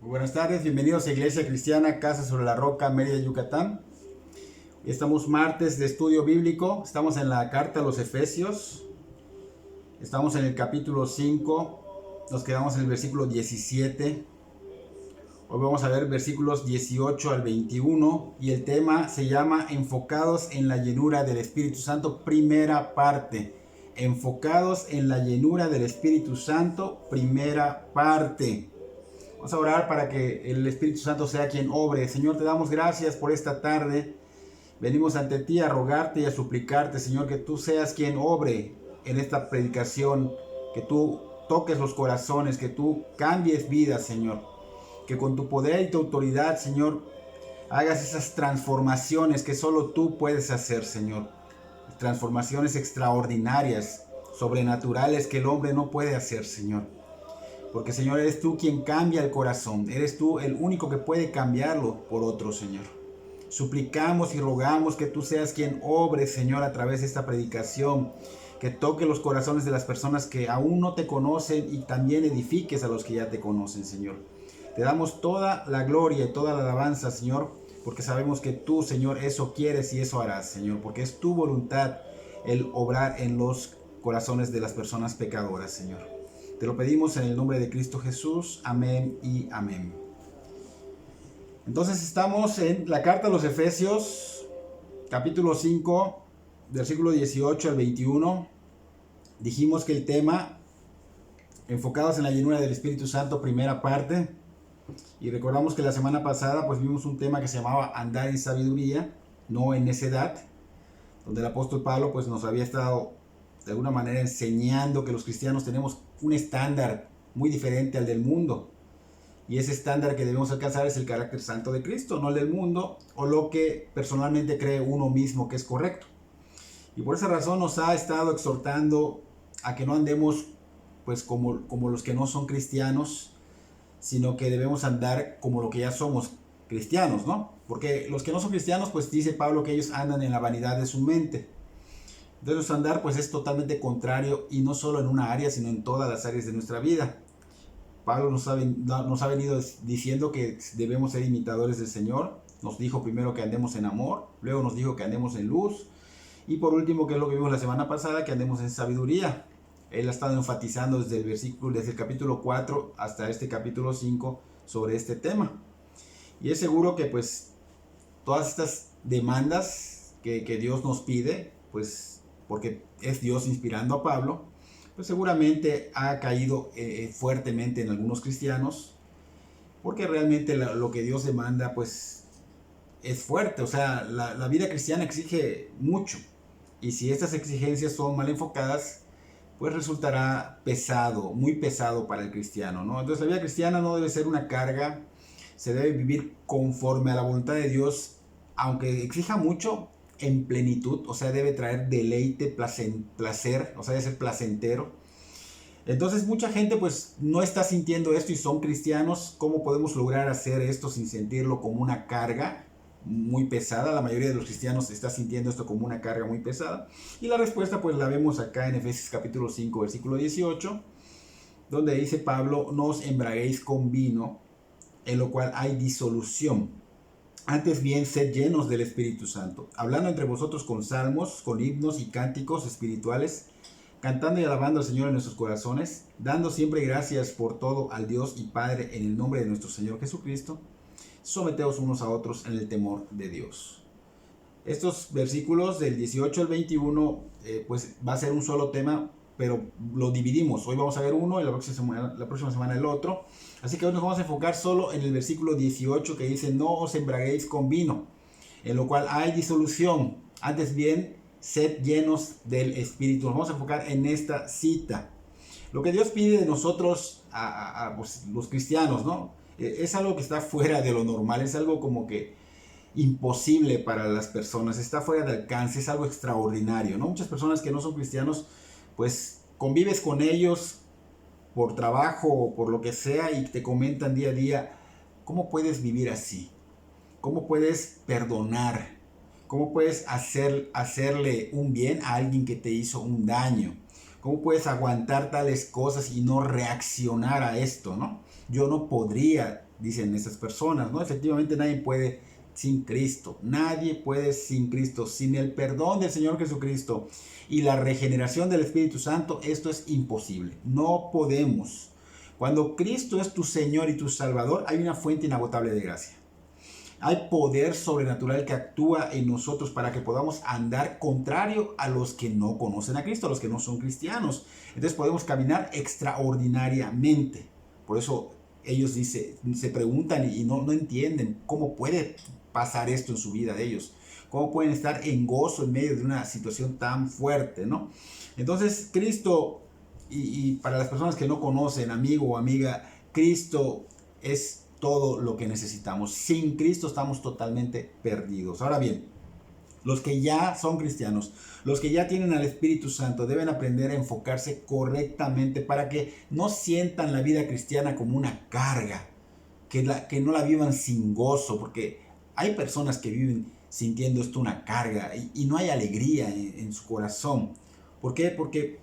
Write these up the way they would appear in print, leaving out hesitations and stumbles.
Buenas tardes, bienvenidos a Iglesia Cristiana Casa sobre la Roca, Mérida, Yucatán. Estamos martes de estudio bíblico, estamos en la carta a los Efesios, estamos en el capítulo 5, nos quedamos en el versículo 17. Hoy vamos a ver versículos 18 al 21 y el tema se llama Enfocados en la llenura del Espíritu Santo, primera parte. Enfocados en la llenura del Espíritu Santo, primera parte. Vamos a orar para que el Espíritu Santo sea quien obre. Señor, te damos gracias por esta tarde. Venimos ante ti a rogarte y a suplicarte, Señor, que tú seas quien obre en esta predicación, que tú toques los corazones, que tú cambies vidas, Señor. Que con tu poder y tu autoridad, Señor, hagas esas transformaciones que solo tú puedes hacer, Señor. Transformaciones extraordinarias, sobrenaturales que el hombre no puede hacer, Señor. Porque, Señor, eres tú quien cambia el corazón. Eres tú el único que puede cambiarlo por otro, Señor. Suplicamos y rogamos que tú seas quien obre, Señor, a través de esta predicación. Que toque los corazones de las personas que aún no te conocen y también edifiques a los que ya te conocen, Señor. Te damos toda la gloria y toda la alabanza, Señor, porque sabemos que tú, Señor, eso quieres y eso harás, Señor. Porque es tu voluntad el obrar en los corazones de las personas pecadoras, Señor. Te lo pedimos en el nombre de Cristo Jesús. Amén y amén. Entonces estamos en la carta a los Efesios, capítulo 5, versículo 18 al 21. Dijimos que el tema, enfocados en la llenura del Espíritu Santo, primera parte. Y recordamos que la semana pasada pues vimos un tema que se llamaba andar en sabiduría, no en necedad, donde el apóstol Pablo pues nos había estado de alguna manera enseñando que los cristianos tenemos un estándar muy diferente al del mundo. Y ese estándar que debemos alcanzar es el carácter santo de Cristo, no el del mundo o lo que personalmente cree uno mismo que es correcto. Y por esa razón nos ha estado exhortando a que no andemos pues como los que no son cristianos, sino que debemos andar como lo que ya somos cristianos, ¿no? Porque los que no son cristianos, pues dice Pablo que ellos andan en la vanidad de su mente. Entonces nuestro andar pues es totalmente contrario y no solo en una área, sino en todas las áreas de nuestra vida. Pablo nos ha venido diciendo que debemos ser imitadores del Señor. Nos dijo primero que andemos en amor, luego nos dijo que andemos en luz y por último, que es lo que vimos la semana pasada, que andemos en sabiduría. Él ha estado enfatizando desde el capítulo 4 hasta este capítulo 5 sobre este tema. Y es seguro que pues todas estas demandas que Dios nos pide, pues porque es Dios inspirando a Pablo, pues seguramente ha caído fuertemente en algunos cristianos, porque realmente lo que Dios demanda pues es fuerte. O sea, la vida cristiana exige mucho, y si estas exigencias son mal enfocadas, pues resultará pesado, muy pesado para el cristiano, ¿no? Entonces la vida cristiana no debe ser una carga, se debe vivir conforme a la voluntad de Dios, aunque exija mucho, en plenitud. O sea, debe traer deleite, placer, o sea, debe ser placentero. Entonces mucha gente pues no está sintiendo esto y son cristianos. ¿Cómo podemos lograr hacer esto sin sentirlo como una carga muy pesada? La mayoría de los cristianos está sintiendo esto como una carga muy pesada. Y la respuesta pues la vemos acá en Efesios capítulo 5, versículo 18, donde dice Pablo: no os embraguéis con vino, en lo cual hay disolución. Antes bien, sed llenos del Espíritu Santo, hablando entre vosotros con salmos, con himnos y cánticos espirituales, cantando y alabando al Señor en nuestros corazones, dando siempre gracias por todo al Dios y Padre en el nombre de nuestro Señor Jesucristo. Someteos unos a otros en el temor de Dios. Estos versículos del 18 al 21 pues va a ser un solo tema, pero lo dividimos. Hoy vamos a ver uno y la próxima semana el otro. Así que hoy nos vamos a enfocar solo en el versículo 18, que dice: no os embraguéis con vino, en lo cual hay disolución. Antes bien, sed llenos del Espíritu. Nos vamos a enfocar en esta cita. Lo que Dios pide de nosotros, pues, los cristianos, ¿no? Es algo que está fuera de lo normal, es algo como que imposible para las personas, está fuera de alcance, es algo extraordinario, ¿no? Muchas personas que no son cristianos, pues convives con ellos por trabajo o por lo que sea y te comentan día a día: ¿cómo puedes vivir así? ¿Cómo puedes perdonar? ¿Cómo puedes hacerle un bien a alguien que te hizo un daño? ¿Cómo puedes aguantar tales cosas y no reaccionar a esto, ¿no? yo no podría, dicen esas personas, ¿no? Efectivamente nadie puede sin Cristo, nadie puede sin Cristo, sin el perdón del Señor Jesucristo y la regeneración del Espíritu Santo, esto es imposible, no podemos. Cuando Cristo es tu Señor y tu Salvador, hay una fuente inagotable de gracia. Hay poder sobrenatural que actúa en nosotros para que podamos andar contrario a los que no conocen a Cristo, a los que no son cristianos. Entonces podemos caminar extraordinariamente. Por eso ellos se preguntan y no entienden cómo puede pasar esto en su vida de ellos. Cómo pueden estar en gozo en medio de una situación tan fuerte, ¿no? Entonces Cristo, y para las personas que no conocen, amigo o amiga, Cristo es todo lo que necesitamos. Sin Cristo estamos totalmente perdidos. Ahora bien, los que ya son cristianos, los que ya tienen al Espíritu Santo, deben aprender a enfocarse correctamente para que no sientan la vida cristiana como una carga, que no la vivan sin gozo, porque hay personas que viven sintiendo esto una carga y no hay alegría en su corazón. ¿Por qué? Porque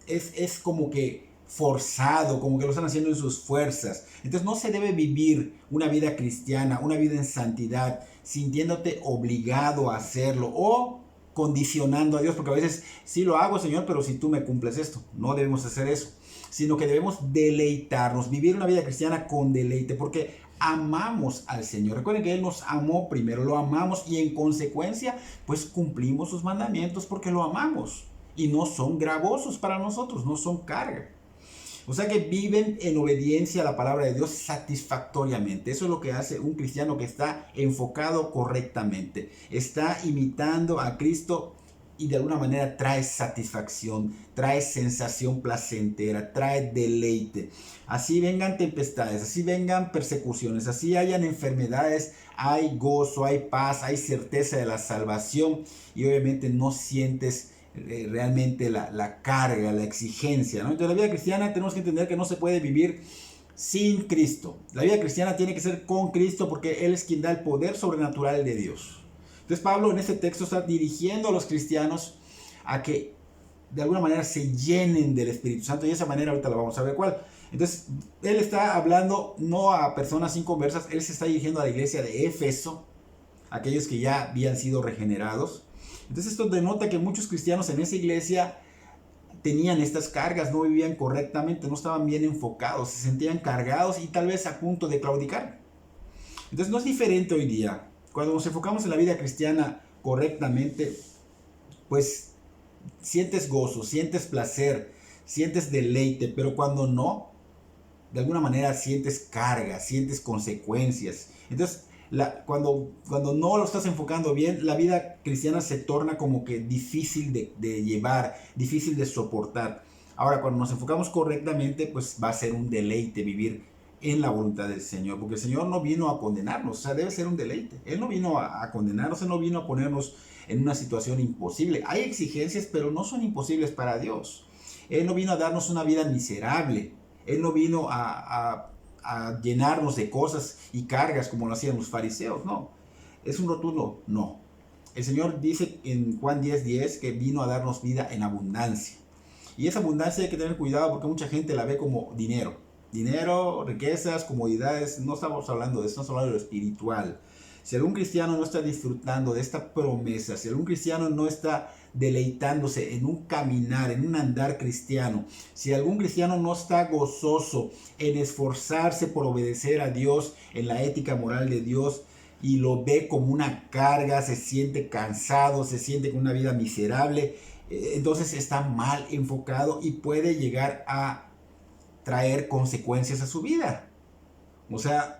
es como que forzado, como que lo están haciendo en sus fuerzas. Entonces no se debe vivir una vida cristiana, una vida en santidad, sintiéndote obligado a hacerlo o condicionando a Dios, porque a veces sí lo hago, Señor, pero si tú me cumples esto, no debemos hacer eso, sino que debemos deleitarnos, vivir una vida cristiana con deleite, porque amamos al Señor. Recuerden que Él nos amó primero, lo amamos y en consecuencia, pues cumplimos sus mandamientos porque lo amamos y no son gravosos para nosotros, no son carga. O sea que viven en obediencia a la palabra de Dios satisfactoriamente. Eso es lo que hace un cristiano que está enfocado correctamente. Está imitando a Cristo y de alguna manera trae satisfacción, trae sensación placentera, trae deleite. Así vengan tempestades, así vengan persecuciones, así hayan enfermedades, hay gozo, hay paz, hay certeza de la salvación y obviamente no sientes realmente la carga, la exigencia, ¿no? Entonces la vida cristiana tenemos que entender que no se puede vivir sin Cristo. La vida cristiana tiene que ser con Cristo porque Él es quien da el poder sobrenatural de Dios. Entonces Pablo en este texto está dirigiendo a los cristianos a que de alguna manera se llenen del Espíritu Santo y de esa manera ahorita lo vamos a ver cuál. Entonces Él está hablando no a personas inconversas, Él se está dirigiendo a la iglesia de Éfeso, aquellos que ya habían sido regenerados. Entonces esto denota que muchos cristianos en esa iglesia tenían estas cargas, no vivían correctamente, no estaban bien enfocados, se sentían cargados y tal vez a punto de claudicar. Entonces no es diferente hoy día. Cuando nos enfocamos en la vida cristiana correctamente, pues sientes gozo, sientes placer, sientes deleite, pero cuando no, de alguna manera sientes carga, sientes consecuencias. Entonces cuando no lo estás enfocando bien, la vida cristiana se torna como que difícil de llevar, difícil de soportar. Ahora, cuando nos enfocamos correctamente, pues va a ser un deleite vivir en la voluntad del Señor, porque el Señor no vino a condenarnos, o sea, debe ser un deleite. Él no vino a condenarnos, Él no vino a ponernos en una situación imposible. Hay exigencias, pero no son imposibles para Dios. Él no vino a darnos una vida miserable. Él no vino a llenarnos de cosas y cargas como lo hacían los fariseos, no. Es un rotundo no. El Señor dice en Juan 10:10 que vino a darnos vida en abundancia. Y esa abundancia hay que tener cuidado porque mucha gente la ve como dinero. Dinero, riquezas, comodidades. No estamos hablando de eso, estamos hablando de lo espiritual. Si algún cristiano no está disfrutando de esta promesa, si algún cristiano no está deleitándose en un caminar, en un andar cristiano, si algún cristiano no está gozoso en esforzarse por obedecer a Dios, en la ética moral de Dios, y lo ve como una carga, se siente cansado, se siente con una vida miserable, entonces está mal enfocado y puede llegar a traer consecuencias a su vida. O sea,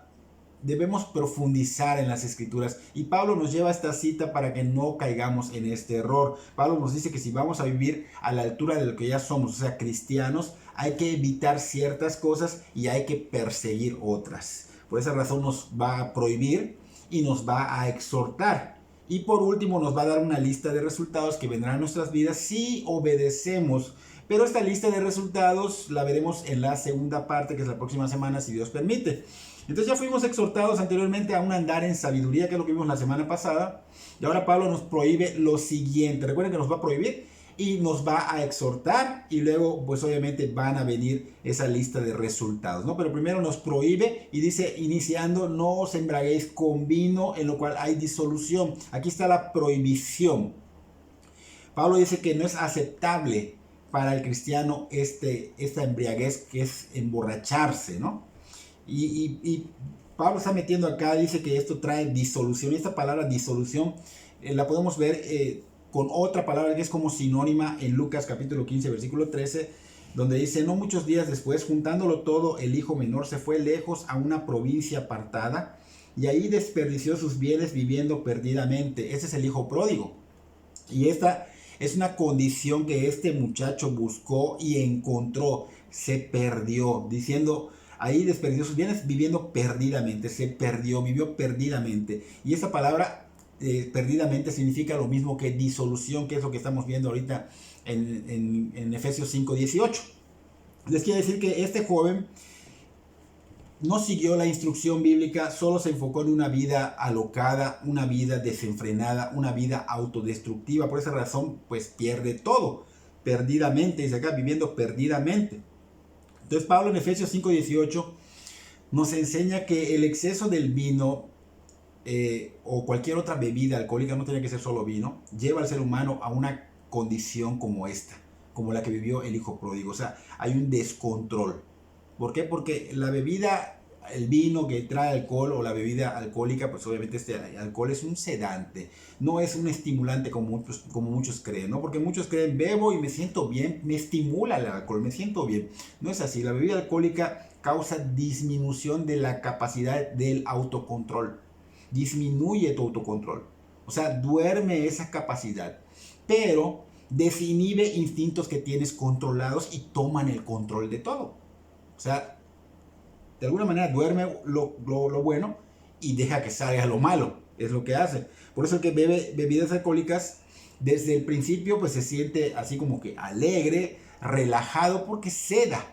debemos profundizar en las escrituras y Pablo nos lleva a esta cita para que no caigamos en este error. Pablo nos dice que si vamos a vivir a la altura de lo que ya somos, o sea, cristianos, hay que evitar ciertas cosas y hay que perseguir otras. Por esa razón nos va a prohibir y nos va a exhortar. Y por último nos va a dar una lista de resultados que vendrán a nuestras vidas si obedecemos. Pero esta lista de resultados la veremos en la segunda parte, que es la próxima semana, si Dios permite. Entonces ya fuimos exhortados anteriormente a un andar en sabiduría, que es lo que vimos la semana pasada. Y ahora Pablo nos prohíbe lo siguiente. Recuerden que nos va a prohibir y nos va a exhortar y luego pues obviamente van a venir esa lista de resultados, ¿no? Pero primero nos prohíbe y dice, iniciando, no os embriaguéis con vino en lo cual hay disolución. Aquí está la prohibición. Pablo dice que no es aceptable para el cristiano esta embriaguez que es emborracharse, ¿no? Y Pablo está metiendo acá, dice que esto trae disolución. Y esta palabra disolución la podemos ver con otra palabra que es como sinónima en Lucas capítulo 15, versículo 13, donde dice, no muchos días después, juntándolo todo, el hijo menor se fue lejos a una provincia apartada y ahí desperdició sus bienes viviendo perdidamente. Ese es el hijo pródigo. Y esta es una condición que este muchacho buscó y encontró. Se perdió, diciendo, ahí desperdició sus bienes viviendo perdidamente. Se perdió, vivió perdidamente. Y esa palabra perdidamente significa lo mismo que disolución, que es lo que estamos viendo ahorita en Efesios 5:18. Les quiero decir que este joven no siguió la instrucción bíblica, solo se enfocó en una vida alocada, una vida desenfrenada, una vida autodestructiva. Por esa razón, pues pierde todo, perdidamente, dice acá, viviendo perdidamente. Entonces Pablo en Efesios 5:18 nos enseña que el exceso del vino o cualquier otra bebida alcohólica, no tiene que ser solo vino, lleva al ser humano a una condición como esta, como la que vivió el hijo pródigo. O sea, hay un descontrol. ¿Por qué? Porque la bebida, el vino que trae alcohol o la bebida alcohólica, pues obviamente este alcohol es un sedante, no es un estimulante como muchos creen, ¿no? Porque muchos creen, bebo y me siento bien, me estimula el alcohol, me siento bien. No es así, la bebida alcohólica causa disminución de la capacidad del autocontrol, disminuye tu autocontrol, o sea, duerme esa capacidad, pero desinhibe instintos que tienes controlados y toman el control de todo. O sea, de alguna manera duerme lo bueno y deja que salga lo malo. Es lo que hace. Por eso el que bebe bebidas alcohólicas, desde el principio pues se siente así como que alegre, relajado, porque seda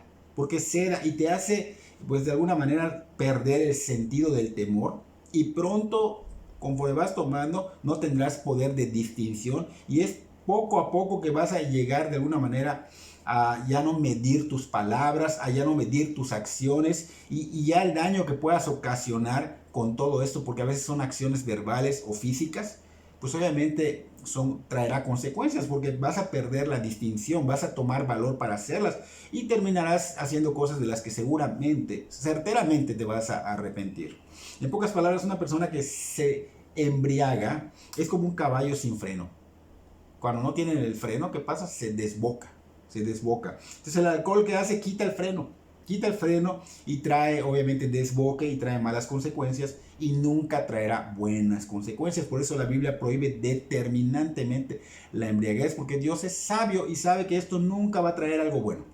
y te hace pues de alguna manera perder el sentido del temor y pronto, conforme vas tomando, no tendrás poder de distinción y es poco a poco que vas a llegar de alguna manera a ya no medir tus palabras, a ya no medir tus acciones y ya el daño que puedas ocasionar con todo esto, porque a veces son acciones verbales o físicas, pues obviamente traerá consecuencias porque vas a perder la distinción, vas a tomar valor para hacerlas y terminarás haciendo cosas de las que seguramente, certeramente te vas a arrepentir. En pocas palabras, una persona que se embriaga es como un caballo sin freno. Cuando no tienen el freno, ¿qué pasa? Se desboca. Entonces el alcohol que hace, quita el freno y trae obviamente desboque y trae malas consecuencias y nunca traerá buenas consecuencias. Por eso la Biblia prohíbe determinantemente la embriaguez, porque Dios es sabio y sabe que esto nunca va a traer algo bueno.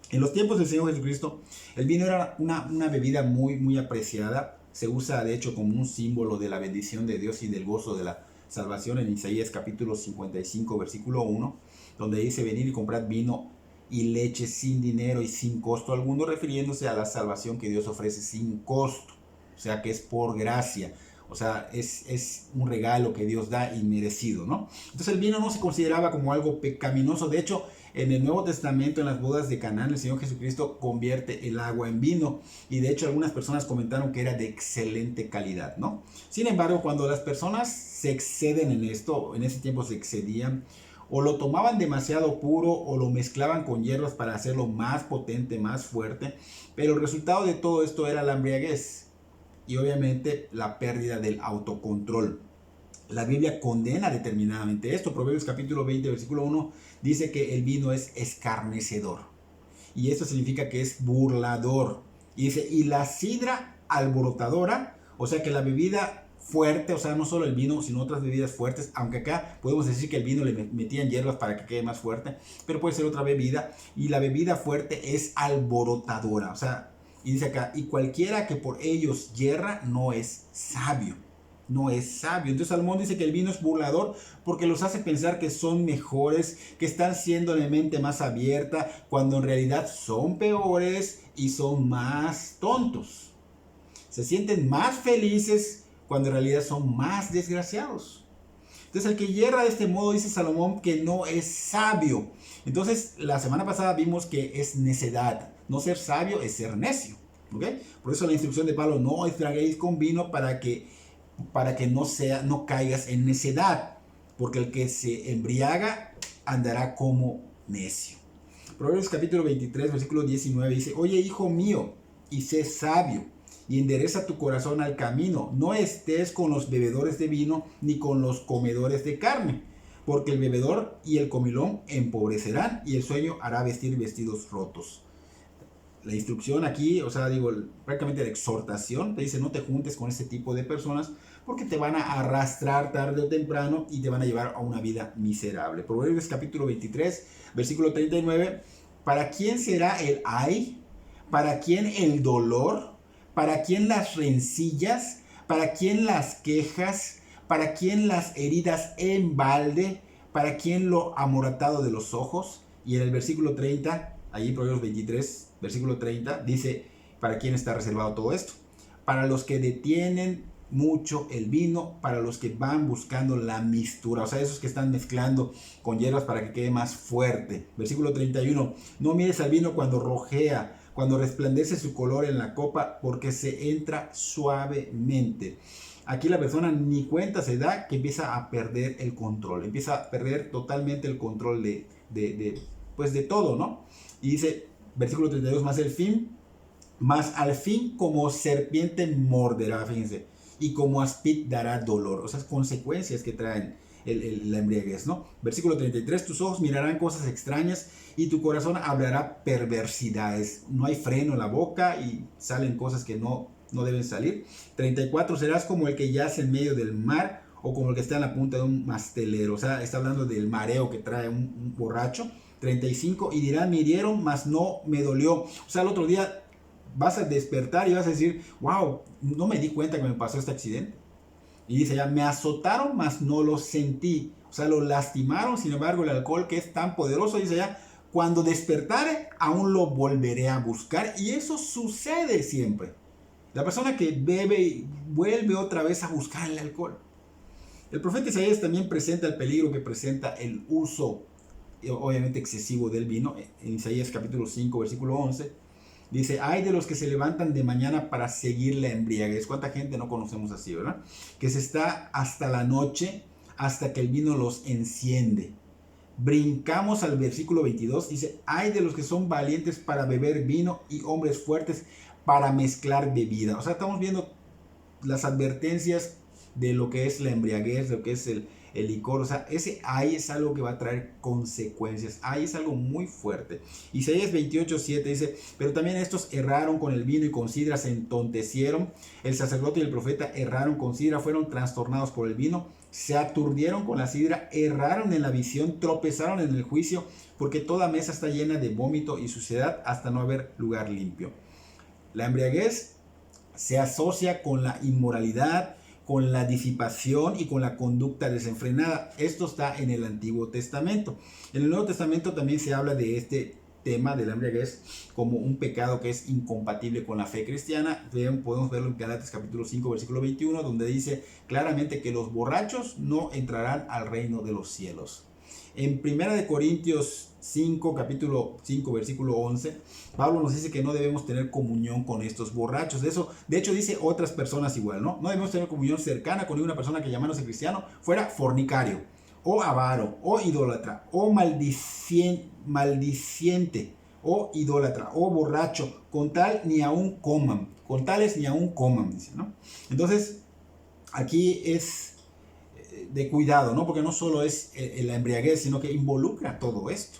En los tiempos del Señor Jesucristo, el vino era una bebida muy, muy apreciada. Se usa de hecho como un símbolo de la bendición de Dios y del gozo de la salvación en Isaías capítulo 55 versículo 1, donde dice venir y comprad vino y leche sin dinero y sin costo alguno, refiriéndose a la salvación que Dios ofrece sin costo, o sea que es por gracia, o sea es un regalo que Dios da inmerecido, ¿no? Entonces el vino no se consideraba como algo pecaminoso. De hecho, en el Nuevo Testamento, en las bodas de Caná, el Señor Jesucristo convierte el agua en vino y de hecho algunas personas comentaron que era de excelente calidad, ¿no? Sin embargo, cuando las personas se exceden en esto, en ese tiempo se excedían, o lo tomaban demasiado puro o lo mezclaban con hierbas para hacerlo más potente, más fuerte, pero el resultado de todo esto era la embriaguez y obviamente la pérdida del autocontrol. La Biblia condena determinadamente esto. Proverbios capítulo 20, versículo 1 dice que el vino es escarnecedor. Y esto significa que es burlador. Y dice, y la sidra alborotadora, o sea que la bebida fuerte, o sea, no solo el vino, sino otras bebidas fuertes, aunque acá podemos decir que el vino le metían hierbas para que quede más fuerte, pero puede ser otra bebida. Y la bebida fuerte es alborotadora, o sea, y dice acá, y cualquiera que por ellos yerra no es sabio. No es sabio. Entonces Salomón dice que el vino es burlador porque los hace pensar que son mejores, que están siendo de mente más abierta, cuando en realidad son peores y son más tontos. Se sienten más felices cuando en realidad son más desgraciados. Entonces el que yerra de este modo, dice Salomón, que no es sabio. Entonces la semana pasada vimos que es necedad. No ser sabio es ser necio. ¿Okay? Por eso la instrucción de Pablo, no estraguéis con vino para que no caigas en necedad, porque el que se embriaga andará como necio. Proverbios capítulo 23, versículo 19 dice, oye hijo mío, y sé sabio, y endereza tu corazón al camino, no estés con los bebedores de vino, ni con los comedores de carne, porque el bebedor y el comilón empobrecerán, y el sueño hará vestir vestidos rotos. La instrucción aquí, o sea, digo, prácticamente la exhortación, te dice no te juntes con este tipo de personas porque te van a arrastrar tarde o temprano y te van a llevar a una vida miserable. Proverbios capítulo 23, versículo 39, ¿para quién será el ay? ¿Para quién el dolor? ¿Para quién las rencillas? ¿Para quién las quejas? ¿Para quién las heridas en balde? ¿Para quién lo amoratado de los ojos? Y en el versículo 30, allí Proverbios 23, versículo 30, dice, ¿para quién está reservado todo esto? Para los que detienen mucho el vino, para los que van buscando la mistura, o sea, esos que están mezclando con hierbas para que quede más fuerte. Versículo 31, no mires al vino cuando rojea, cuando resplandece su color en la copa, porque se entra suavemente. Aquí la persona ni cuenta se da que empieza a perder el control, empieza a perder totalmente el control de todo, ¿no? Y dice, versículo 32, más al fin como serpiente morderá, fíjense, y como aspid dará dolor, o sea, consecuencias que traen la embriaguez, ¿no? Versículo 33, tus ojos mirarán cosas extrañas y tu corazón hablará perversidades. No hay freno en la boca y salen cosas que no deben salir. 34, serás como el que yace en medio del mar o como el que está en la punta de un mastelero, o sea, está hablando del mareo que trae un borracho. 35, y dirán, me hirieron, mas no me dolió. O sea, el otro día vas a despertar y vas a decir, wow, no me di cuenta que me pasó este accidente. Y dice ya, me azotaron, mas no lo sentí. O sea, lo lastimaron, sin embargo, el alcohol que es tan poderoso, dice ya, cuando despertare, aún lo volveré a buscar. Y eso sucede siempre. La persona que bebe vuelve otra vez a buscar el alcohol. El profeta Isaías también presenta el peligro que presenta el uso obviamente excesivo del vino. En Isaías capítulo 5 versículo 11 dice, ay de los que se levantan de mañana para seguir la embriaguez. ¿Cuánta gente no conocemos así, verdad? Que se está hasta la noche, hasta que el vino los enciende. Brincamos al versículo 22, dice, ay de los que son valientes para beber vino y hombres fuertes para mezclar bebida. O sea, estamos viendo las advertencias de lo que es la embriaguez, de lo que es el licor. O sea, ese ahí es algo que va a traer consecuencias. Ahí es algo muy fuerte. Isaías 28:7 dice, pero también estos erraron con el vino y con sidra se entontecieron. El sacerdote y el profeta erraron con sidra, fueron trastornados por el vino, se aturdieron con la sidra, erraron en la visión, tropezaron en el juicio, porque toda mesa está llena de vómito y suciedad hasta no haber lugar limpio. La embriaguez se asocia con la inmoralidad, con la disipación y con la conducta desenfrenada. Esto está en el Antiguo Testamento. En el Nuevo Testamento también se habla de este tema de la embriaguez como un pecado que es incompatible con la fe cristiana. Podemos verlo en Gálatas capítulo 5 versículo 21, donde dice claramente que los borrachos no entrarán al reino de los cielos. En 1 Corintios 5, capítulo 5, versículo 11, Pablo nos dice que no debemos tener comunión con estos borrachos. De hecho, dice otras personas igual, ¿no? No debemos tener comunión cercana con ninguna persona que llamándose cristiano fuera fornicario, o avaro, o idólatra, o maldiciente, o idólatra, o borracho, con tales ni aún coman, dice, ¿no? Entonces, aquí es de cuidado, ¿no? Porque no solo es la embriaguez, sino que involucra todo esto.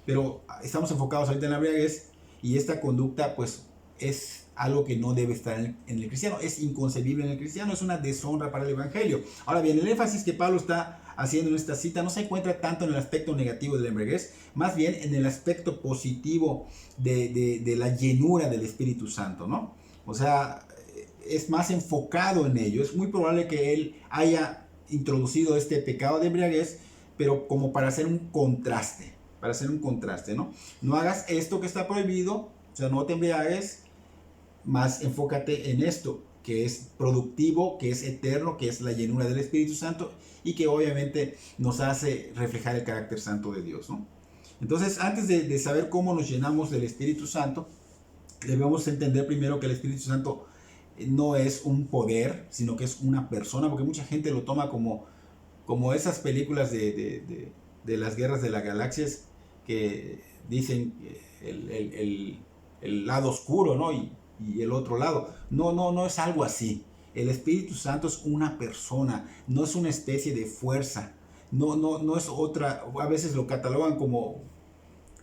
Pero estamos enfocados ahorita en la embriaguez y esta conducta pues es algo que no debe estar en el cristiano, es inconcebible en el cristiano, es una deshonra para el evangelio. Ahora bien, el énfasis que Pablo está haciendo en esta cita no se encuentra tanto en el aspecto negativo de la embriaguez, más bien en el aspecto positivo de la llenura del Espíritu Santo, ¿no? O sea, es más enfocado en ello. Es muy probable que él haya introducido este pecado de embriaguez, pero como para hacer un contraste, ¿no? No hagas esto que está prohibido, o sea, no te embriagues, más enfócate en esto. que es productivo, que es eterno, que es la llenura del Espíritu Santo y que obviamente nos hace reflejar el carácter santo de Dios, ¿no? Entonces, antes de saber cómo nos llenamos del Espíritu Santo, debemos entender primero que el Espíritu Santo no es un poder, sino que es una persona, porque mucha gente lo toma como esas películas de las guerras de las galaxias que dicen el lado oscuro, ¿no? Y el otro lado. No es algo así. El Espíritu Santo es una persona, no es una especie de fuerza. No es otra, a veces lo catalogan como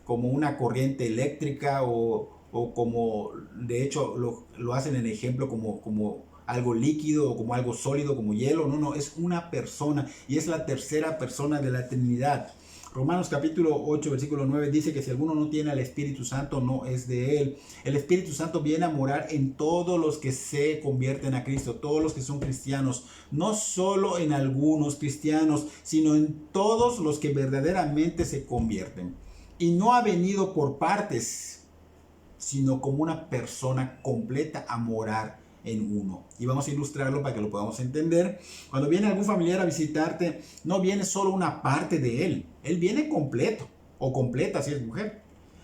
una corriente eléctrica o como, de hecho, lo hacen en ejemplo como algo líquido o como algo sólido, como hielo. No, es una persona y es la tercera persona de la Trinidad. Romanos capítulo 8, versículo 9 dice que si alguno no tiene al Espíritu Santo, no es de él. El Espíritu Santo viene a morar en todos los que se convierten a Cristo, todos los que son cristianos, no solo en algunos cristianos, sino en todos los que verdaderamente se convierten. Y no ha venido por partes, sino como una persona completa a morar en uno. Y vamos a ilustrarlo para que lo podamos entender. Cuando viene algún familiar a visitarte, no viene solo una parte de él. Él viene completo o completa si es mujer.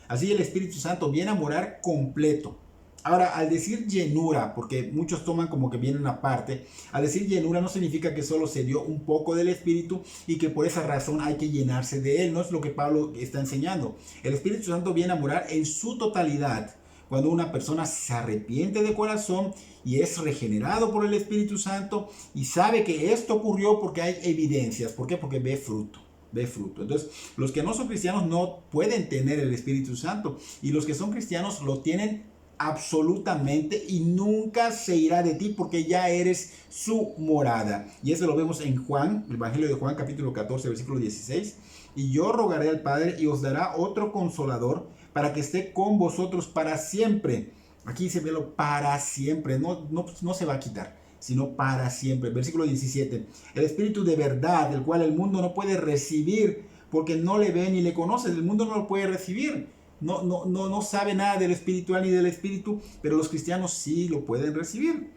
Así el Espíritu Santo viene a morar completo. Ahora, al decir llenura, porque muchos toman como que viene una parte, al decir llenura no significa que solo se dio un poco del Espíritu y que por esa razón hay que llenarse de él. No es lo que Pablo está enseñando. El Espíritu Santo viene a morar en su totalidad. Cuando una persona se arrepiente de corazón y es regenerado por el Espíritu Santo y sabe que esto ocurrió porque hay evidencias. ¿Por qué? Porque ve fruto. Ve fruto. Entonces, los que no son cristianos no pueden tener el Espíritu Santo y los que son cristianos lo tienen absolutamente y nunca se irá de ti porque ya eres su morada. Y eso lo vemos en Juan, el Evangelio de Juan capítulo 14 versículo 16. Y yo rogaré al Padre y os dará otro consolador para que esté con vosotros para siempre. Aquí se ve lo para siempre, no se va a quitar, sino para siempre. Versículo 17. El Espíritu de verdad, el cual el mundo no puede recibir porque no le ve ni le conoce. El mundo no lo puede recibir. No sabe nada del espiritual ni del Espíritu, pero los cristianos sí lo pueden recibir.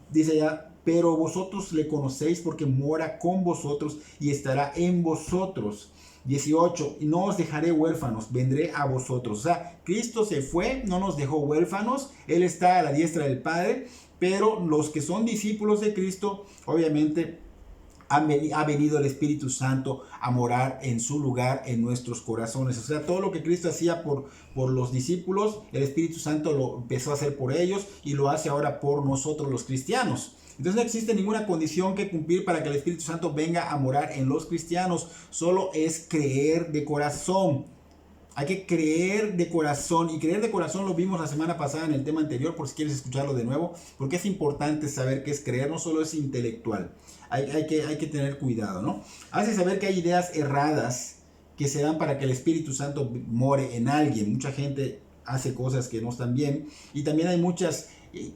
Dice ya, pero vosotros le conocéis porque mora con vosotros y estará en vosotros. 18, y no os dejaré huérfanos, vendré a vosotros. O sea, Cristo se fue, no nos dejó huérfanos, Él está a la diestra del Padre, pero los que son discípulos de Cristo, obviamente, ha venido el Espíritu Santo a morar en su lugar, en nuestros corazones. O sea, todo lo que Cristo hacía por los discípulos, el Espíritu Santo lo empezó a hacer por ellos y lo hace ahora por nosotros los cristianos. Entonces no existe ninguna condición que cumplir para que el Espíritu Santo venga a morar en los cristianos. Solo es creer de corazón. Hay que creer de corazón. Y creer de corazón lo vimos la semana pasada en el tema anterior, por si quieres escucharlo de nuevo. Porque es importante saber qué es creer, no solo es intelectual. Hay que tener cuidado, ¿no? Hace saber que hay ideas erradas que se dan para que el Espíritu Santo more en alguien. Mucha gente hace cosas que no están bien. Y también hay muchas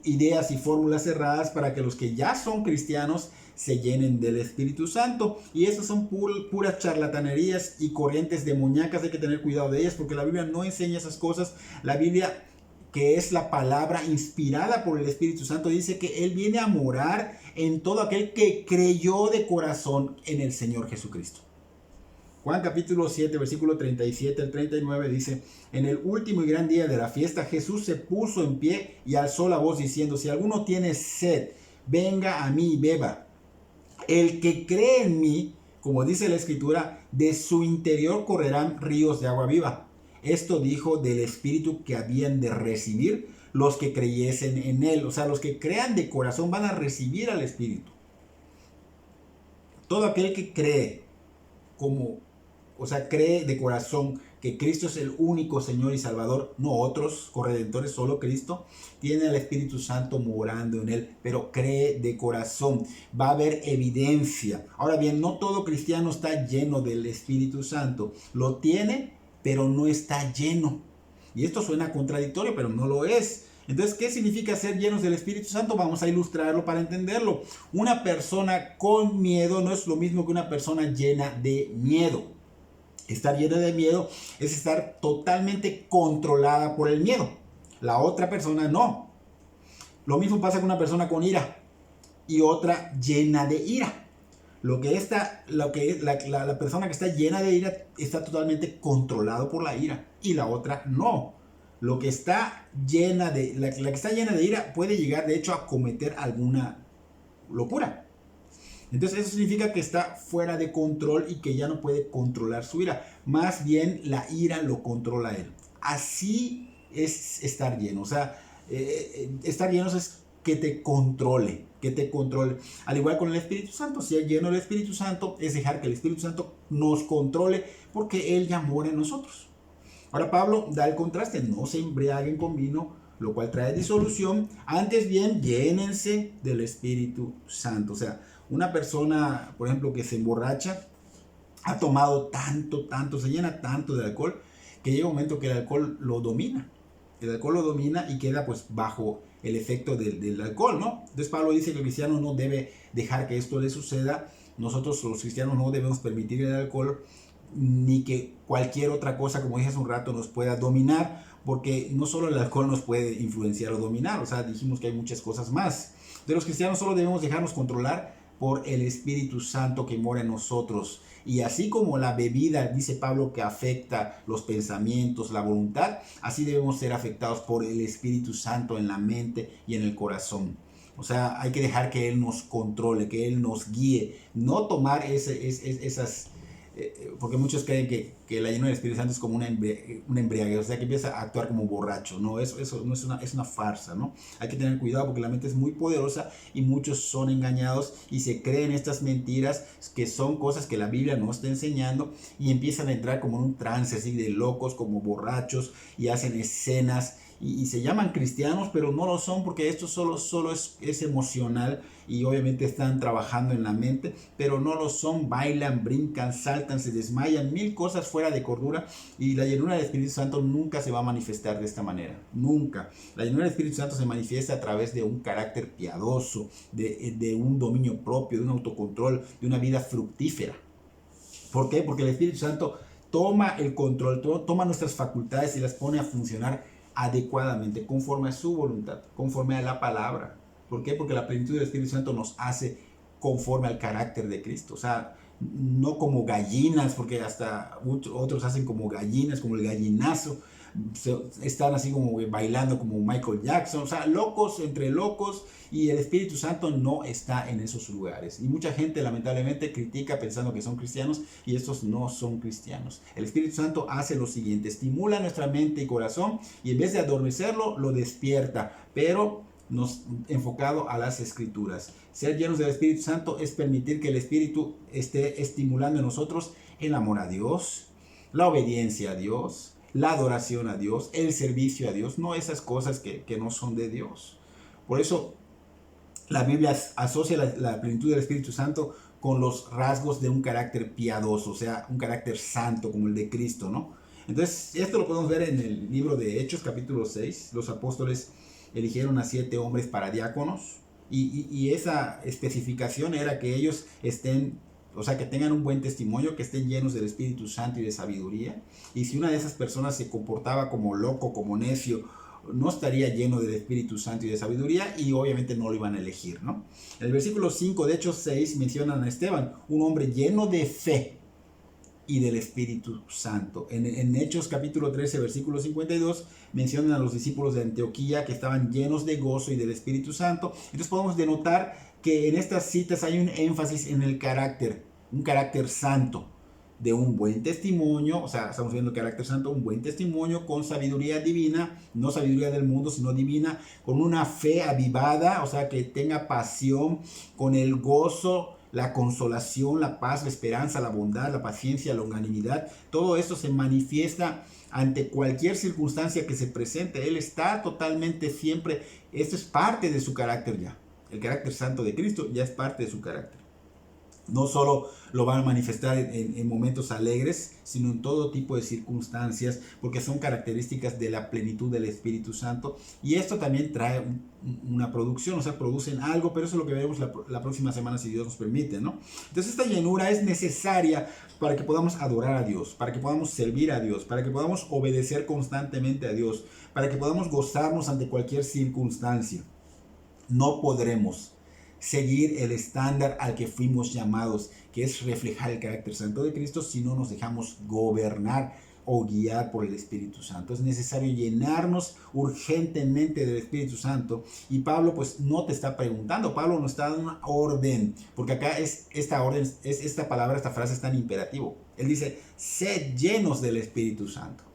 ideas y fórmulas erradas para que los que ya son cristianos se llenen del Espíritu Santo. Y esas son puras charlatanerías y corrientes demoníacas. Hay que tener cuidado de ellas porque la Biblia no enseña esas cosas. La Biblia, que es la palabra inspirada por el Espíritu Santo, dice que Él viene a morar en todo aquel que creyó de corazón en el Señor Jesucristo. Juan capítulo 7, versículo 37 al 39 dice, en el último y gran día de la fiesta, Jesús se puso en pie y alzó la voz diciendo, si alguno tiene sed, venga a mí y beba. El que cree en mí, como dice la Escritura, de su interior correrán ríos de agua viva. Esto dijo del Espíritu que habían de recibir los que creyesen en Él. O sea, los que crean de corazón van a recibir al Espíritu. Todo aquel que cree cree de corazón que Cristo es el único Señor y Salvador, no otros corredentores, solo Cristo, tiene al Espíritu Santo morando en él, pero cree de corazón. Va a haber evidencia. Ahora bien, no todo cristiano está lleno del Espíritu Santo. Lo tiene, pero no está lleno. Y esto suena contradictorio, pero no lo es. Entonces, ¿qué significa ser llenos del Espíritu Santo? Vamos a ilustrarlo para entenderlo. Una persona con miedo no es lo mismo que una persona llena de miedo. Estar lleno de miedo es estar totalmente controlada por el miedo. La otra persona no. Lo mismo pasa con una persona con ira y otra llena de ira. La persona que está llena de ira está totalmente controlado por la ira y la otra no. La que está llena de ira puede llegar de hecho a cometer alguna locura. Entonces eso significa que está fuera de control y que ya no puede controlar su ira. Más bien la ira lo controla él. Así es estar lleno. O sea, estar lleno es que te controle, que te controle. Al igual con el Espíritu Santo, si es lleno del Espíritu Santo, es dejar que el Espíritu Santo nos controle porque Él ya mora en nosotros. Ahora Pablo da el contraste: no se embriaguen con vino, lo cual trae disolución, antes bien llénense del Espíritu Santo. O sea, una persona, por ejemplo, que se emborracha, ha tomado tanto, se llena tanto de alcohol, que llega un momento que el alcohol lo domina. El alcohol lo domina y queda pues bajo el efecto del alcohol, ¿no? Entonces Pablo dice que el cristiano no debe dejar que esto le suceda. Nosotros los cristianos no debemos permitir el alcohol ni que cualquier otra cosa, como dije hace un rato, nos pueda dominar, porque no solo el alcohol nos puede influenciar o dominar, o sea, dijimos que hay muchas cosas más. De los cristianos solo debemos dejarnos controlar por el Espíritu Santo que mora en nosotros. Y así como la bebida, dice Pablo, que afecta los pensamientos, la voluntad, así debemos ser afectados por el Espíritu Santo en la mente y en el corazón. O sea, hay que dejar que Él nos controle, que Él nos guíe, no tomar esas... porque muchos creen que la llenura del Espíritu Santo es como una embriaguez, o sea, que empieza a actuar como borracho. No, eso no es una farsa, ¿no? Hay que tener cuidado porque la mente es muy poderosa y muchos son engañados y se creen estas mentiras que son cosas que la Biblia no está enseñando y empiezan a entrar como en un trance así de locos, como borrachos, y hacen escenas y se llaman cristianos, pero no lo son porque esto solo es emocional y obviamente están trabajando en la mente, pero no lo son. Bailan, brincan, saltan, se desmayan, mil cosas fuera de cordura, y la llenura del Espíritu Santo nunca se va a manifestar de esta manera, nunca. La llenura del Espíritu Santo se manifiesta a través de un carácter piadoso, de un dominio propio, de un autocontrol, de una vida fructífera. ¿Por qué? Porque el Espíritu Santo toma el control, toma nuestras facultades y las pone a funcionar adecuadamente, conforme a su voluntad, conforme a la palabra. ¿Por qué? Porque la plenitud del Espíritu Santo nos hace conforme al carácter de Cristo. O sea, no como gallinas, porque hasta otros hacen como gallinas, como el gallinazo. Están así como bailando como Michael Jackson. O sea, locos entre locos, y el Espíritu Santo no está en esos lugares. Y mucha gente lamentablemente critica pensando que son cristianos, y estos no son cristianos. El Espíritu Santo hace lo siguiente: estimula nuestra mente y corazón, y en vez de adormecerlo, lo despierta, pero enfocado a las Escrituras. Ser llenos del Espíritu Santo es permitir que el Espíritu esté estimulando en nosotros el amor a Dios, la obediencia a Dios, la adoración a Dios, el servicio a Dios, no esas cosas que no son de Dios. Por eso la Biblia asocia la plenitud del Espíritu Santo con los rasgos de un carácter piadoso, o sea, un carácter santo como el de Cristo, ¿no? Entonces, esto lo podemos ver en el libro de Hechos, capítulo 6. Los apóstoles eligieron a 7 hombres para diáconos, y esa especificación era que ellos estén, o sea, que tengan un buen testimonio, que estén llenos del Espíritu Santo y de sabiduría. Y si una de esas personas se comportaba como loco, como necio, no estaría lleno del Espíritu Santo y de sabiduría, y obviamente no lo iban a elegir, ¿no? El versículo 5 de Hechos 6 mencionan a Esteban, un hombre lleno de fe y del Espíritu Santo. En Hechos capítulo 13, versículo 52, mencionan a los discípulos de Antioquía que estaban llenos de gozo y del Espíritu Santo. Entonces podemos denotar que en estas citas hay un énfasis en el carácter, un carácter santo, de un buen testimonio. O sea, estamos viendo el carácter santo, un buen testimonio con sabiduría divina, no sabiduría del mundo, sino divina, con una fe avivada, o sea, que tenga pasión, con el gozo, la consolación, la paz, la esperanza, la bondad, la paciencia, la longanimidad. Todo esto se manifiesta ante cualquier circunstancia que se presente. Él está totalmente siempre, esto es parte de su carácter ya. El carácter santo de Cristo ya es parte de su carácter. No solo lo van a manifestar en momentos alegres, sino en todo tipo de circunstancias, porque son características de la plenitud del Espíritu Santo. Y esto también trae una producción, o sea, producen algo, pero eso es lo que veremos la próxima semana, si Dios nos permite, ¿no? Entonces esta llenura es necesaria para que podamos adorar a Dios, para que podamos servir a Dios, para que podamos obedecer constantemente a Dios, para que podamos gozarnos ante cualquier circunstancia. no podremos seguir el estándar al que fuimos llamados, que es reflejar el carácter santo de Cristo, si no nos dejamos gobernar o guiar por el Espíritu Santo. Es necesario llenarnos urgentemente del Espíritu Santo. Y Pablo pues no te está preguntando, Pablo nos está dando una orden, porque acá es esta orden, es esta palabra, esta frase es tan imperativo. Él dice, sed llenos del Espíritu Santo.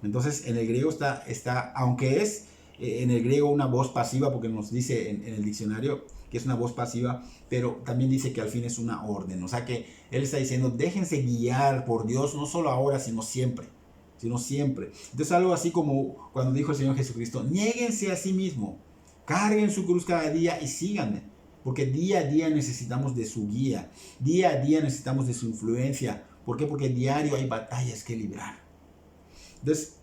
Entonces en el griego está aunque es en el griego una voz pasiva, porque nos dice en el diccionario que es una voz pasiva, pero también dice que al fin es una orden. O sea que él está diciendo, déjense guiar por Dios, no solo ahora, sino siempre. Entonces algo así como cuando dijo el Señor Jesucristo, niéguense a sí mismo, carguen su cruz cada día y síganme. Porque día a día necesitamos de su guía, día a día necesitamos de su influencia. ¿Por qué? Porque diario hay batallas que librar. Entonces,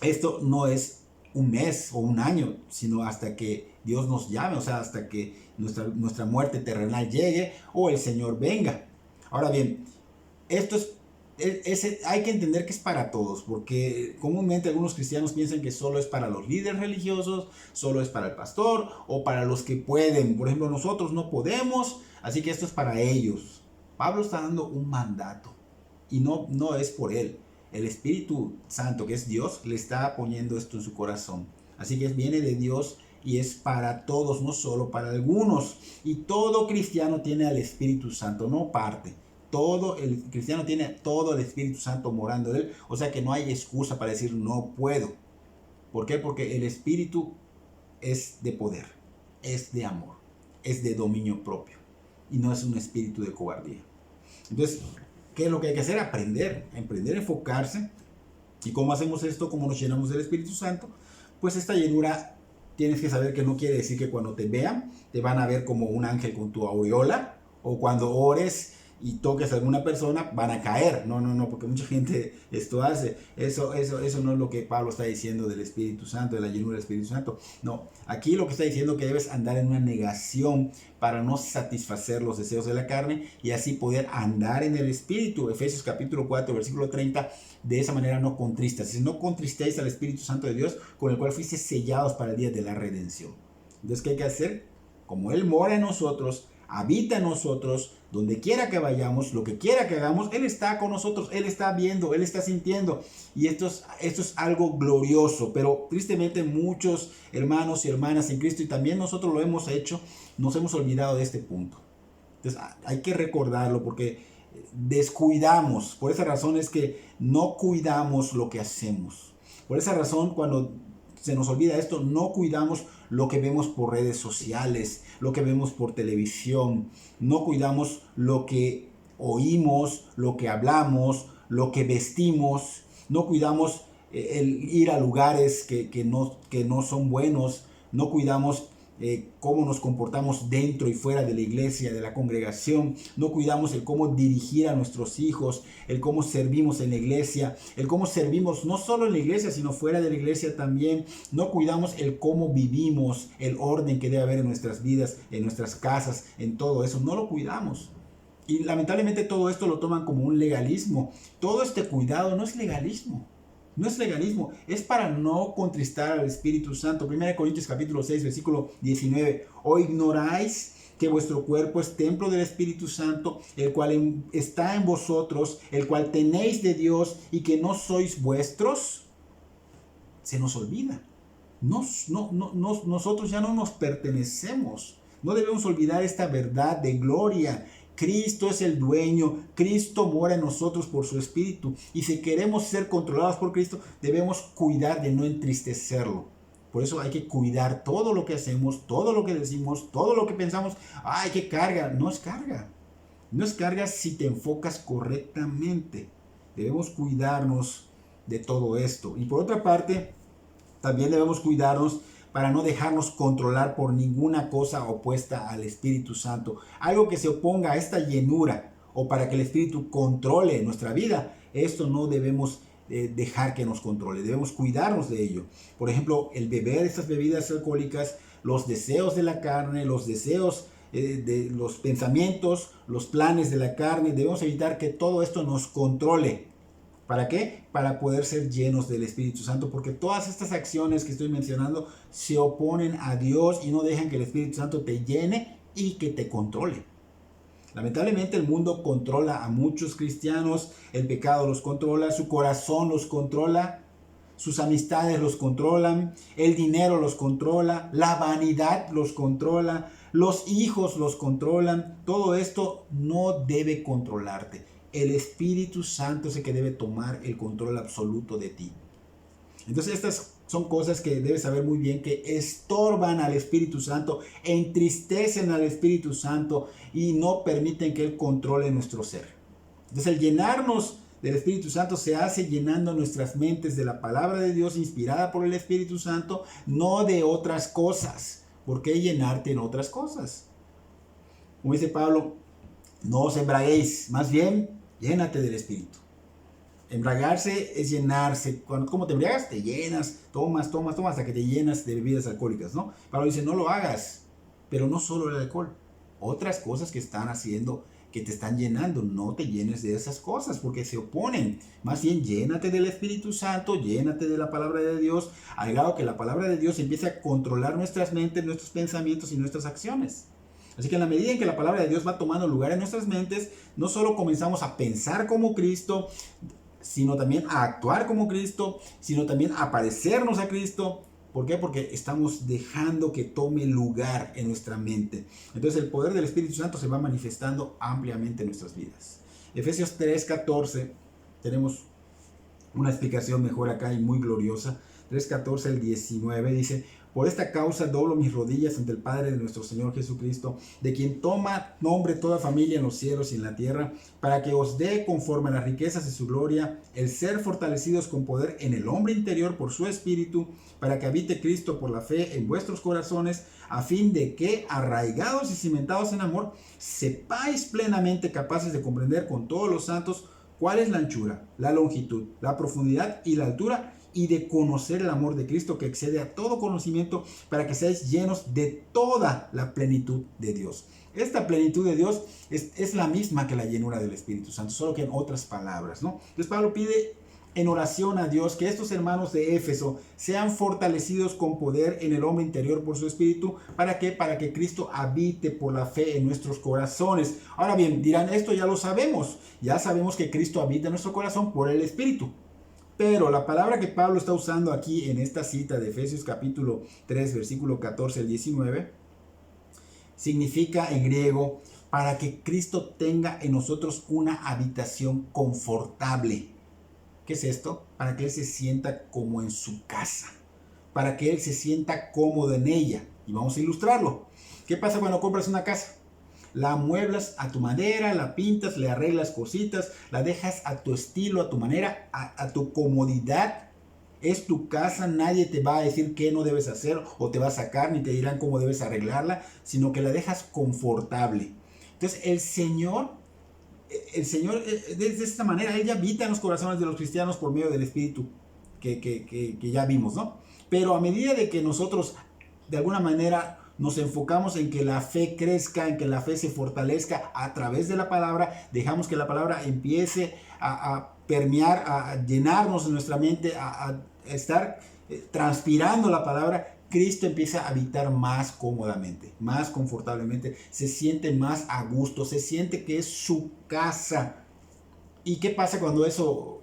esto no es un mes o un año, sino hasta que Dios nos llame, o sea, hasta que nuestra muerte terrenal llegue o el Señor venga. Ahora bien, esto hay que entender que es para todos, porque comúnmente algunos cristianos piensan que solo es para los líderes religiosos, solo es para el pastor o para los que pueden. Por ejemplo, nosotros no podemos, así que esto es para ellos. Pablo está dando un mandato y no es por él. El Espíritu Santo, que es Dios, le está poniendo esto en su corazón. Así que viene de Dios y es para todos, no solo para algunos. Y todo cristiano tiene al Espíritu Santo, no parte. El cristiano tiene todo el Espíritu Santo morando en él. O sea que no hay excusa para decir no puedo. ¿Por qué? Porque el Espíritu es de poder, es de amor, es de dominio propio. Y no es un espíritu de cobardía. Entonces, ¿qué es lo que hay que hacer? Aprender a enfocarse. ¿Y cómo hacemos esto? ¿Cómo nos llenamos del Espíritu Santo? Pues esta llenura tienes que saber que no quiere decir que cuando te vean te van a ver como un ángel con tu aureola, o cuando ores y toques a alguna persona van a caer. No, porque mucha gente esto hace. Eso no es lo que Pablo está diciendo del Espíritu Santo, de la llenura del Espíritu Santo. No, aquí lo que está diciendo es que debes andar en una negación para no satisfacer los deseos de la carne y así poder andar en el Espíritu. Efesios capítulo 4, versículo 30, de esa manera no contristas. Si no contristéis al Espíritu Santo de Dios, con el cual fuisteis sellados para el día de la redención. Entonces, ¿qué hay que hacer? Como Él mora en nosotros, habita en nosotros, donde quiera que vayamos, lo que quiera que hagamos, Él está con nosotros, Él está viendo, Él está sintiendo. Y esto es algo glorioso, pero tristemente muchos hermanos y hermanas en Cristo, y también nosotros lo hemos hecho, nos hemos olvidado de este punto. Entonces hay que recordarlo porque descuidamos. Por esa razón es que no cuidamos lo que hacemos. Por esa razón, cuando se nos olvida esto, no cuidamos lo que vemos por redes sociales, lo que vemos por televisión, no cuidamos lo que oímos, lo que hablamos, lo que vestimos, no cuidamos el ir a lugares que no son buenos, no cuidamos cómo nos comportamos dentro y fuera de la iglesia, de la congregación, no cuidamos el cómo dirigir a nuestros hijos, el cómo servimos en la iglesia, el cómo servimos no solo en la iglesia, sino fuera de la iglesia también, no cuidamos el cómo vivimos, el orden que debe haber en nuestras vidas, en nuestras casas, en todo eso, no lo cuidamos. Y lamentablemente todo esto lo toman como un legalismo. Todo este cuidado no es legalismo. No es legalismo, es para no contristar al Espíritu Santo. 1 Corintios capítulo 6, versículo 19. ¿O ignoráis que vuestro cuerpo es templo del Espíritu Santo, el cual está en vosotros, el cual tenéis de Dios y que no sois vuestros? Se nos olvida. Nosotros ya no nos pertenecemos. No debemos olvidar esta verdad de gloria. Cristo es el dueño, Cristo mora en nosotros por su Espíritu, y si queremos ser controlados por Cristo, debemos cuidar de no entristecerlo. Por eso hay que cuidar todo lo que hacemos, todo lo que decimos, todo lo que pensamos. ¡Ay, qué carga! No es carga. No es carga si te enfocas correctamente. Debemos cuidarnos de todo esto. Y por otra parte, también debemos cuidarnos para no dejarnos controlar por ninguna cosa opuesta al Espíritu Santo. Algo que se oponga a esta llenura o para que el Espíritu controle nuestra vida, esto no debemos dejar que nos controle. Debemos cuidarnos de ello. Por ejemplo, el beber estas bebidas alcohólicas, los deseos de la carne, los deseos de los pensamientos, los planes de la carne. Debemos evitar que todo esto nos controle. ¿Para qué? Para poder ser llenos del Espíritu Santo, porque todas estas acciones que estoy mencionando se oponen a Dios y no dejan que el Espíritu Santo te llene y que te controle. Lamentablemente el mundo controla a muchos cristianos, el pecado los controla, su corazón los controla, sus amistades los controlan, el dinero los controla, la vanidad los controla, los hijos los controlan. Todo esto no debe controlarte. El Espíritu Santo es el que debe tomar el control absoluto de ti. Entonces estas son cosas que debes saber muy bien, que estorban al Espíritu Santo, entristecen al Espíritu Santo y no permiten que Él controle nuestro ser. Entonces el llenarnos del Espíritu Santo se hace llenando nuestras mentes de la palabra de Dios inspirada por el Espíritu Santo, no de otras cosas. ¿Por qué llenarte en otras cosas? Como dice Pablo, no os embraguéis, más bien llénate del Espíritu. Embriagarse es llenarse. ¿Cómo te embriagas? Te llenas, tomas hasta que te llenas de bebidas alcohólicas, ¿no? Pablo dice, no lo hagas, pero no solo el alcohol, otras cosas que están haciendo, que te están llenando. No te llenes de esas cosas porque se oponen. Más bien llénate del Espíritu Santo, llénate de la palabra de Dios, al grado que la palabra de Dios empiece a controlar nuestras mentes, nuestros pensamientos y nuestras acciones. Así que en la medida en que la palabra de Dios va tomando lugar en nuestras mentes, no solo comenzamos a pensar como Cristo, sino también a actuar como Cristo, sino también a parecernos a Cristo. ¿Por qué? Porque estamos dejando que tome lugar en nuestra mente. Entonces el poder del Espíritu Santo se va manifestando ampliamente en nuestras vidas. Efesios 3:14, tenemos una explicación mejor acá y muy gloriosa. 3:14 al 19 dice, por esta causa doblo mis rodillas ante el Padre de nuestro Señor Jesucristo, de quien toma nombre toda familia en los cielos y en la tierra, para que os dé conforme a las riquezas de su gloria, el ser fortalecidos con poder en el hombre interior por su Espíritu, para que habite Cristo por la fe en vuestros corazones, a fin de que, arraigados y cimentados en amor, sepáis plenamente capaces de comprender con todos los santos cuál es la anchura, la longitud, la profundidad y la altura, y de conocer el amor de Cristo que excede a todo conocimiento, para que seáis llenos de toda la plenitud de Dios. Esta plenitud de Dios es la misma que la llenura del Espíritu Santo, solo que en otras palabras, ¿no? Entonces Pablo pide en oración a Dios que estos hermanos de Éfeso sean fortalecidos con poder en el hombre interior por su Espíritu. ¿Para qué? Para que Cristo habite por la fe en nuestros corazones. Ahora bien, dirán, esto ya lo sabemos. Ya sabemos que Cristo habita en nuestro corazón por el Espíritu. Pero la palabra que Pablo está usando aquí en esta cita de Efesios capítulo 3, versículo 14 al 19, significa en griego, para que Cristo tenga en nosotros una habitación confortable. ¿Qué es esto? Para que Él se sienta como en su casa, para que Él se sienta cómodo en ella. Y vamos a ilustrarlo. ¿Qué pasa cuando compras una casa? La amueblas a tu manera, la pintas, le arreglas cositas, la dejas a tu estilo, a tu manera, a tu comodidad. Es tu casa, nadie te va a decir qué no debes hacer o te va a sacar, ni te dirán cómo debes arreglarla, sino que la dejas confortable. Entonces el Señor de esta manera, Él ya habita en los corazones de los cristianos por medio del Espíritu que ya vimos, ¿no? Pero a medida de que nosotros de alguna manera nos enfocamos en que la fe crezca, en que la fe se fortalezca a través de la palabra, dejamos que la palabra empiece a permear, a llenarnos en nuestra mente, a estar transpirando la palabra, Cristo empieza a habitar más cómodamente, más confortablemente, se siente más a gusto, se siente que es su casa. ¿Y qué pasa cuando eso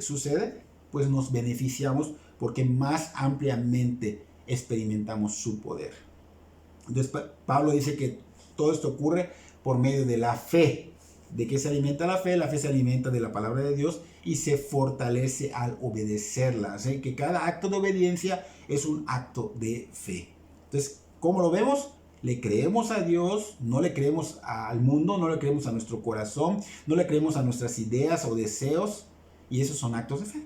sucede? Pues nos beneficiamos porque más ampliamente experimentamos su poder. Entonces Pablo dice que todo esto ocurre por medio de la fe. ¿De qué se alimenta la fe? La fe se alimenta de la palabra de Dios y se fortalece al obedecerla. Así que cada acto de obediencia es un acto de fe. Entonces, ¿cómo lo vemos? Le creemos a Dios, no le creemos al mundo, no le creemos a nuestro corazón, no le creemos a nuestras ideas o deseos, y esos son actos de fe.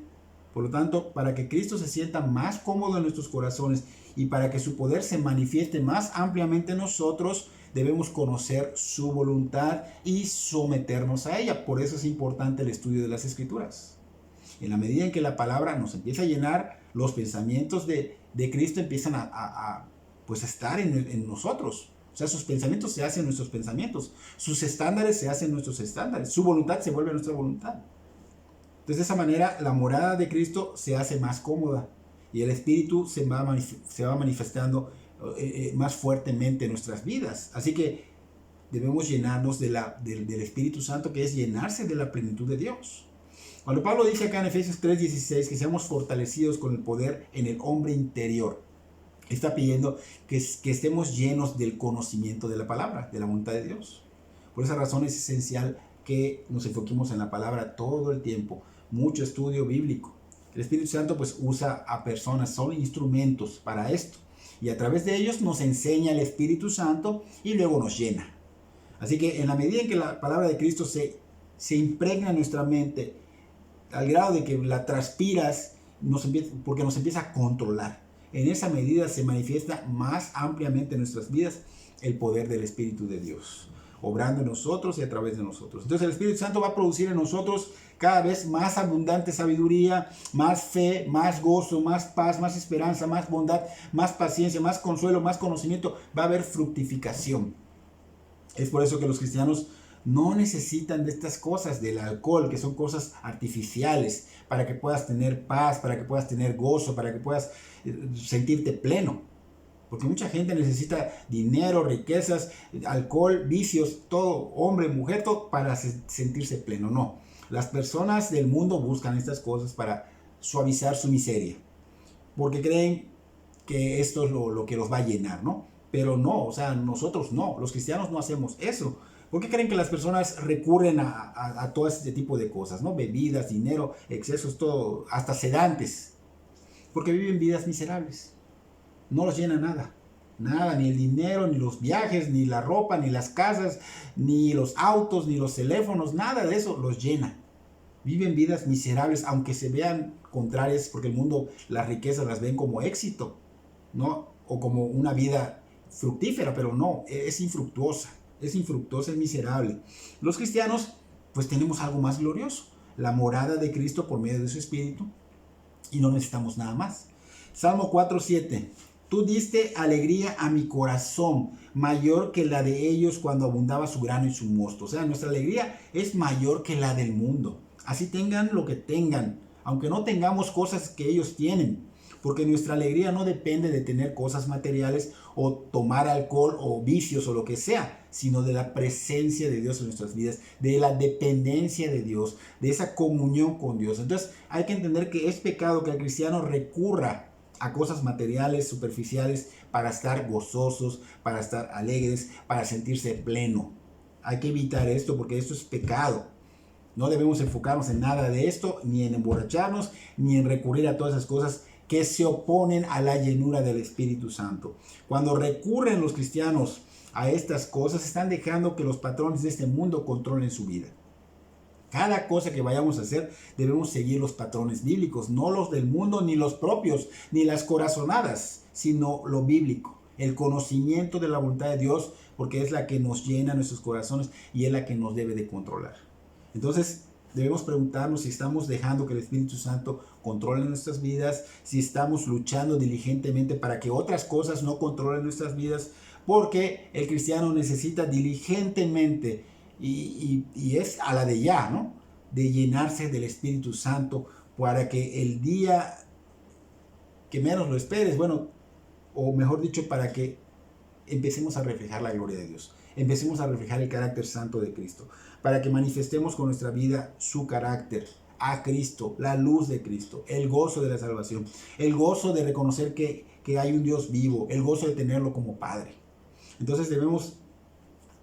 Por lo tanto, para que Cristo se sienta más cómodo en nuestros corazones y para que su poder se manifieste más ampliamente en nosotros, debemos conocer su voluntad y someternos a ella. Por eso es importante el estudio de las Escrituras. En la medida en que la palabra nos empieza a llenar, los pensamientos de Cristo empiezan a estar en nosotros. O sea, sus pensamientos se hacen nuestros pensamientos. Sus estándares se hacen nuestros estándares. Su voluntad se vuelve nuestra voluntad. Entonces de esa manera la morada de Cristo se hace más cómoda y el Espíritu se va manifestando más fuertemente en nuestras vidas. Así que debemos llenarnos del Espíritu Santo, que es llenarse de la plenitud de Dios. Cuando Pablo dice acá en Efesios 3:16 que seamos fortalecidos con el poder en el hombre interior, está pidiendo que estemos llenos del conocimiento de la palabra, de la voluntad de Dios. Por esa razón es esencial que nos enfoquemos en la palabra todo el tiempo, mucho estudio bíblico. El Espíritu Santo pues usa a personas, son instrumentos para esto, y a través de ellos nos enseña el Espíritu Santo y luego nos llena. Así que en la medida en que la palabra de Cristo se impregna en nuestra mente, al grado de que la transpiras, porque nos empieza a controlar, en esa medida se manifiesta más ampliamente en nuestras vidas el poder del Espíritu de Dios, obrando en nosotros y a través de nosotros. Entonces el Espíritu Santo va a producir en nosotros cada vez más abundante sabiduría, más fe, más gozo, más paz, más esperanza, más bondad, más paciencia, más consuelo, más conocimiento. Va a haber fructificación. Es por eso que los cristianos no necesitan de estas cosas, del alcohol, que son cosas artificiales, para que puedas tener paz, para que puedas tener gozo, para que puedas sentirte pleno. Porque mucha gente necesita dinero, riquezas, alcohol, vicios, todo, hombre, mujer, todo para sentirse pleno. No, las personas del mundo buscan estas cosas para suavizar su miseria, porque creen que esto es lo que los va a llenar, ¿no? Pero no, o sea, nosotros no, los cristianos no hacemos eso. ¿Por qué creen que las personas recurren a todo este tipo de cosas, ¿no? Bebidas, dinero, excesos, todo, hasta sedantes? Porque viven vidas miserables. No los llena nada. Nada, ni el dinero, ni los viajes, ni la ropa, ni las casas, ni los autos, ni los teléfonos, nada de eso los llena. Viven vidas miserables, aunque se vean contrarias, porque el mundo las riquezas las ven como éxito, ¿no? O como una vida fructífera, pero no, es infructuosa, es miserable. Los cristianos, pues tenemos algo más glorioso, la morada de Cristo por medio de su Espíritu, y no necesitamos nada más. Salmo 4:7. Tú diste alegría a mi corazón, mayor que la de ellos cuando abundaba su grano y su mosto. O sea, nuestra alegría es mayor que la del mundo. Así tengan lo que tengan, aunque no tengamos cosas que ellos tienen. Porque nuestra alegría no depende de tener cosas materiales o tomar alcohol o vicios o lo que sea, sino de la presencia de Dios en nuestras vidas, de la dependencia de Dios, de esa comunión con Dios. Entonces hay que entender que es pecado que el cristiano recurra a cosas materiales, superficiales, para estar gozosos, para estar alegres, para sentirse pleno. Hay que evitar esto porque esto es pecado. No debemos enfocarnos en nada de esto, ni en emborracharnos, ni en recurrir a todas esas cosas que se oponen a la llenura del Espíritu Santo. Cuando recurren los cristianos a estas cosas, están dejando que los patrones de este mundo controlen su vida. Cada cosa que vayamos a hacer debemos seguir los patrones bíblicos, no los del mundo, ni los propios, ni las corazonadas, sino lo bíblico, el conocimiento de la voluntad de Dios, porque es la que nos llena nuestros corazones y es la que nos debe de controlar. Entonces debemos preguntarnos si estamos dejando que el Espíritu Santo controle nuestras vidas, si estamos luchando diligentemente para que otras cosas no controlen nuestras vidas, porque el cristiano necesita diligentemente y es a la de ya, ¿no? De llenarse del Espíritu Santo para que el día que menos lo esperes, bueno, o mejor dicho, para que empecemos a reflejar la gloria de Dios, empecemos a reflejar el carácter santo de Cristo, para que manifestemos con nuestra vida su carácter, a Cristo, la luz de Cristo, el gozo de la salvación, el gozo de reconocer que hay un Dios vivo, el gozo de tenerlo como Padre. Entonces debemos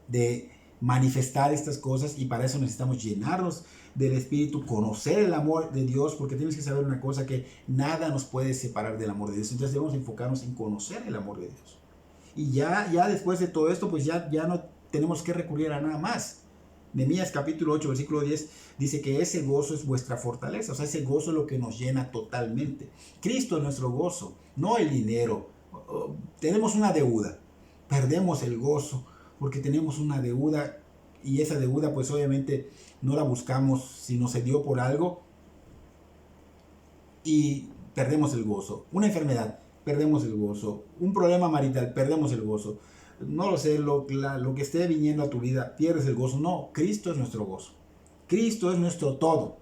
de manifestar estas cosas y para eso necesitamos llenarnos del Espíritu, conocer el amor de Dios, porque tienes que saber una cosa, que nada nos puede separar del amor de Dios. Entonces debemos enfocarnos en conocer el amor de Dios. Y ya después de todo esto, pues ya no tenemos que recurrir a nada más. Nehemías capítulo 8, versículo 10 dice que ese gozo es vuestra fortaleza. O sea, ese gozo es lo que nos llena totalmente. Cristo es nuestro gozo, no el dinero. Tenemos una deuda, perdemos el gozo porque tenemos una deuda y esa deuda pues obviamente no la buscamos, sino se dio por algo y perdemos el gozo. Una enfermedad, perdemos el gozo. Un problema marital, perdemos el gozo. No lo sé, lo que esté viniendo a tu vida, pierdes el gozo. No, Cristo es nuestro gozo. Cristo es nuestro todo.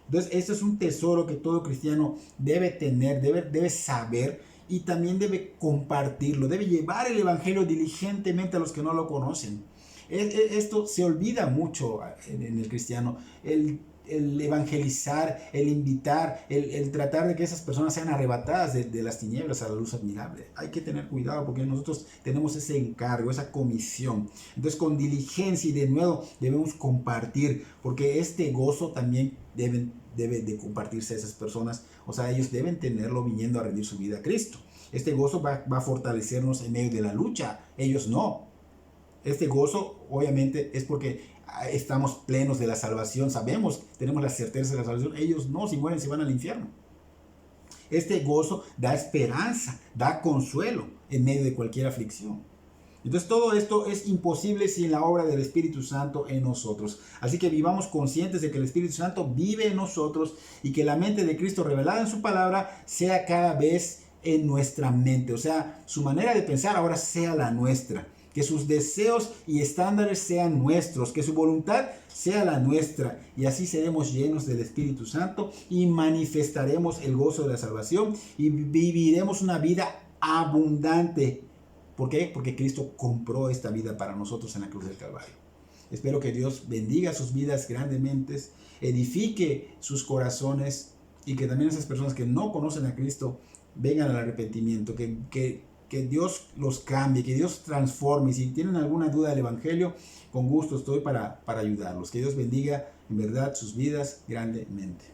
Entonces, esto es un tesoro que todo cristiano debe tener, debe saber y también debe compartirlo, debe llevar el evangelio diligentemente a los que no lo conocen. Esto se olvida mucho en el cristiano, el evangelizar, el invitar, el tratar de que esas personas sean arrebatadas de las tinieblas a la luz admirable. Hay que tener cuidado porque nosotros tenemos ese encargo, esa comisión. Entonces, con diligencia y de nuevo debemos compartir, porque este gozo también debe de compartirse a esas personas. O sea, ellos deben tenerlo viniendo a rendir su vida a Cristo. Este gozo va a fortalecernos en medio de la lucha, ellos no. Este gozo obviamente es porque estamos plenos de la salvación, sabemos, tenemos la certeza de la salvación. Ellos no, si mueren se van al infierno. Este gozo da esperanza, da consuelo en medio de cualquier aflicción. Entonces todo esto es imposible sin la obra del Espíritu Santo en nosotros. Así que vivamos conscientes de que el Espíritu Santo vive en nosotros y que la mente de Cristo revelada en su palabra sea cada vez en nuestra mente. O sea, su manera de pensar ahora sea la nuestra. Que sus deseos y estándares sean nuestros, que su voluntad sea la nuestra, y así seremos llenos del Espíritu Santo y manifestaremos el gozo de la salvación y viviremos una vida abundante. ¿Por qué? Porque Cristo compró esta vida para nosotros en la cruz del Calvario. Espero que Dios bendiga sus vidas grandemente, edifique sus corazones y que también esas personas que no conocen a Cristo vengan al arrepentimiento, que Dios los cambie, que Dios transforme. Y si tienen alguna duda del Evangelio, con gusto estoy para ayudarlos. Que Dios bendiga en verdad sus vidas grandemente.